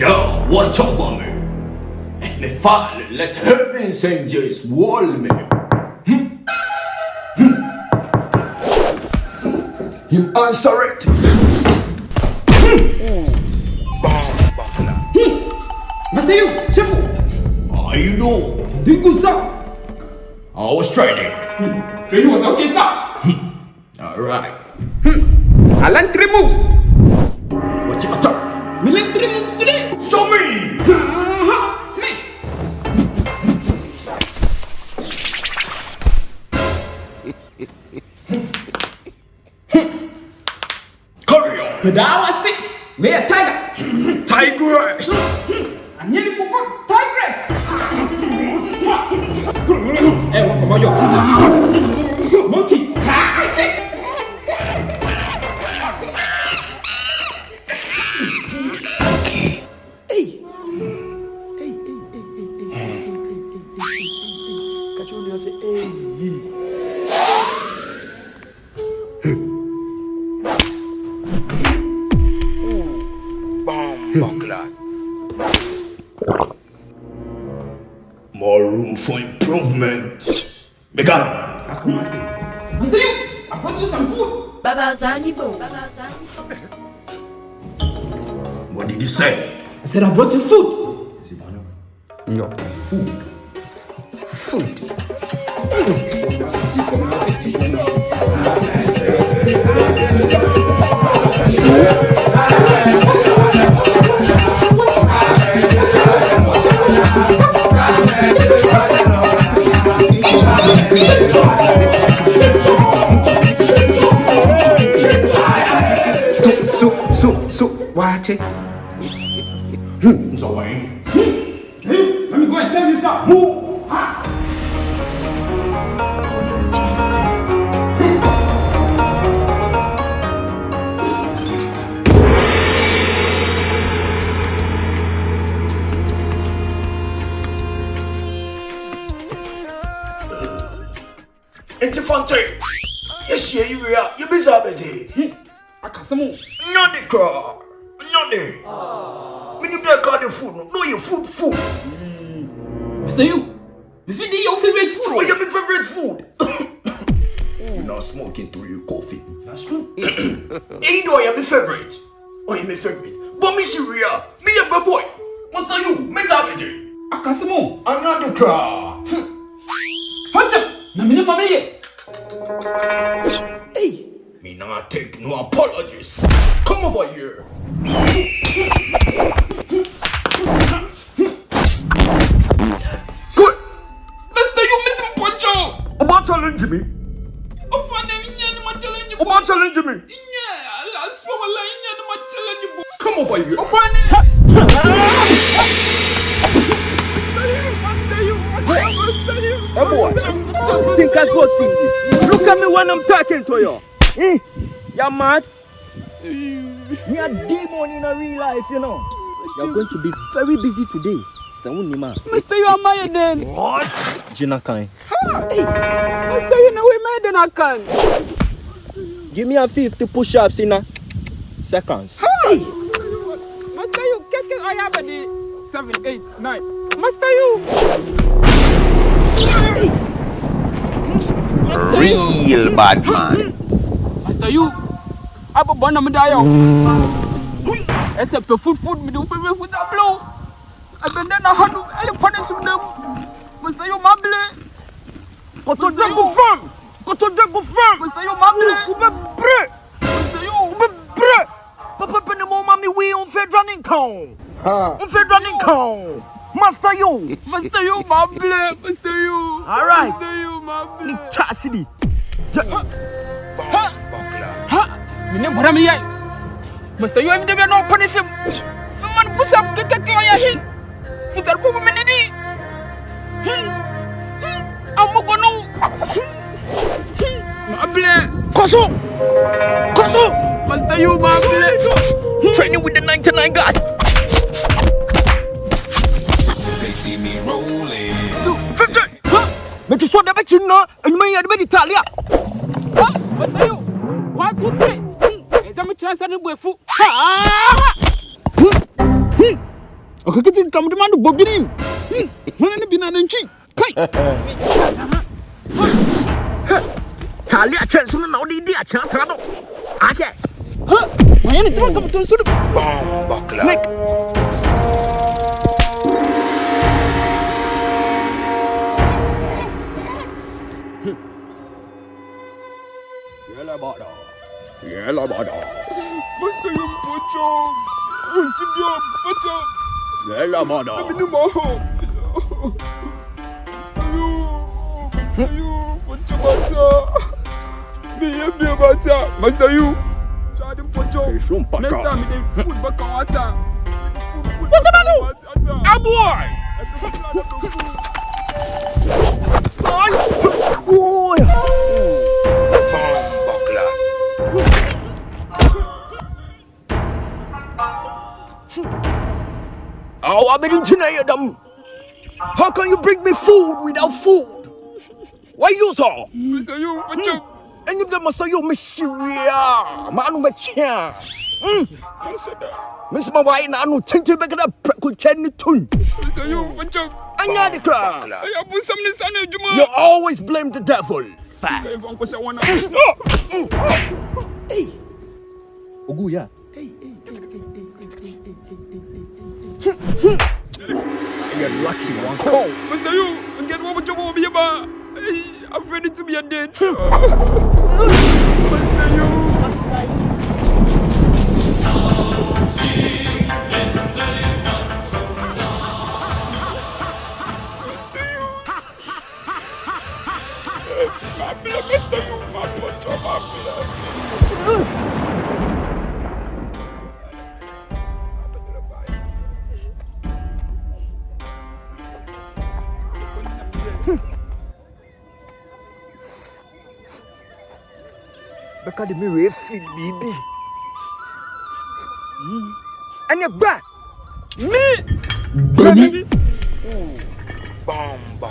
Yo, watch over me. If me fall, let heaven's angels wall me. Him answer it. Master you, Chefu. How you doing? Doing good, sir. I was training. Training was okay, sir. Alright. I learned 3 moves. What you attack? We learned 3 moves today. Show me! Snake. Carry on! But I was sick. We're a tiger. Tigress! I nearly forgot Tigress. Hey, what's about you? Monkey. More room for improvement. Megan! Master you, I brought you some food. Baba Zanibo. What did you say? I said I brought you food. No, food. Food. Watch it. So wait. Hey, let me go and save you some. Move! It's a fun thing. Yes, yeah, you are. You be zabby. I can't some. Not the car. Not the. When you take out the food, no, your food. Mister you feed your favorite food. Oh, yeah, my favorite food. You're not smoking through your coffee. That's true. Hey, no, you're my favorite. Oh, you're my favorite. But me Syria, me a bad boy. Master you, me zabby. I can't some. I'm not the car. Fancha, na me mama ye. Hey, me not take no apologies. Come over here. Good. Mister you missing Poncho. About challenge me. Oh, funny, you my challenge. About challenge me. Yeah, I saw a line in my challenge. Come over here. Oh, funny. Hey boy, you think I got things? Look at me when I'm talking to you. You're mad? You're a demon in a real life, you know. You're going to be very busy today. Mister, you are my then. What? Jinakai. Mister, you know we made then I can. Give me a 50 push-ups in a seconds. Mister, you kicking I have a 7, 8, 9. Mister, you. Real bad man. Master you, I'm a banana medallion. Except the food, me do favorite food that blow. And then I had to punish them. Master you, mable. Koto Drago firm. Master you, mable. Master you, Papa pen mo mami we on federal income. On federal income. Master you. Master you, mable. Master you. All right. Master you, mable. Chasidi. Ha! Me name para me yai. Master you, every day no punish him. No man push up to take care of him. Futar po me nidi. Amo ko no. Mable. Koso. Master you, mable. Training with the 99 guys. They see me rolling. 50. Make sure that you know and me at Italia. Master you. 1, 2, 3. Esa me chance na buefu. Aku kita kamu di mana Bobinin? Mana ni bina nanti? Kai. Tali aja sudah nak di dia aja sangat tu. Aja. Hah? Mana ni teman kamu tuan sudah? Bombo Snake. Yalah bada. Masa yang pocong. Senyum pocong. Yalah bada. Ini mahal. Ayo, pocong baca. Biar baca. Mas Dayu. Jadi pocong. Sumpah Next kau. time ini food bakal baca. What the malu? Aboy. Bombo Oh. Oh, I've been tonight, Adam. How can you bring me food without food? Why you so? Masa you pocong. And you must you Missyria. Manu Macha. Masa dah. Miss Mawai na anu tinti back na prekul chen ni tun. Masa you pocong. Anya di kra. Ayah pun sam ni sana cuma. You always blame the devil. Kaya bang pasal wana. Ogu ya. You're lucky one. Masa you, get what pocong mau biar ba. I'm ready to be a dead. Masa you. Mabila Masa you, ma pocong mabila. Baka de me refil bibi. Anya gba. Me! Bami. Bombo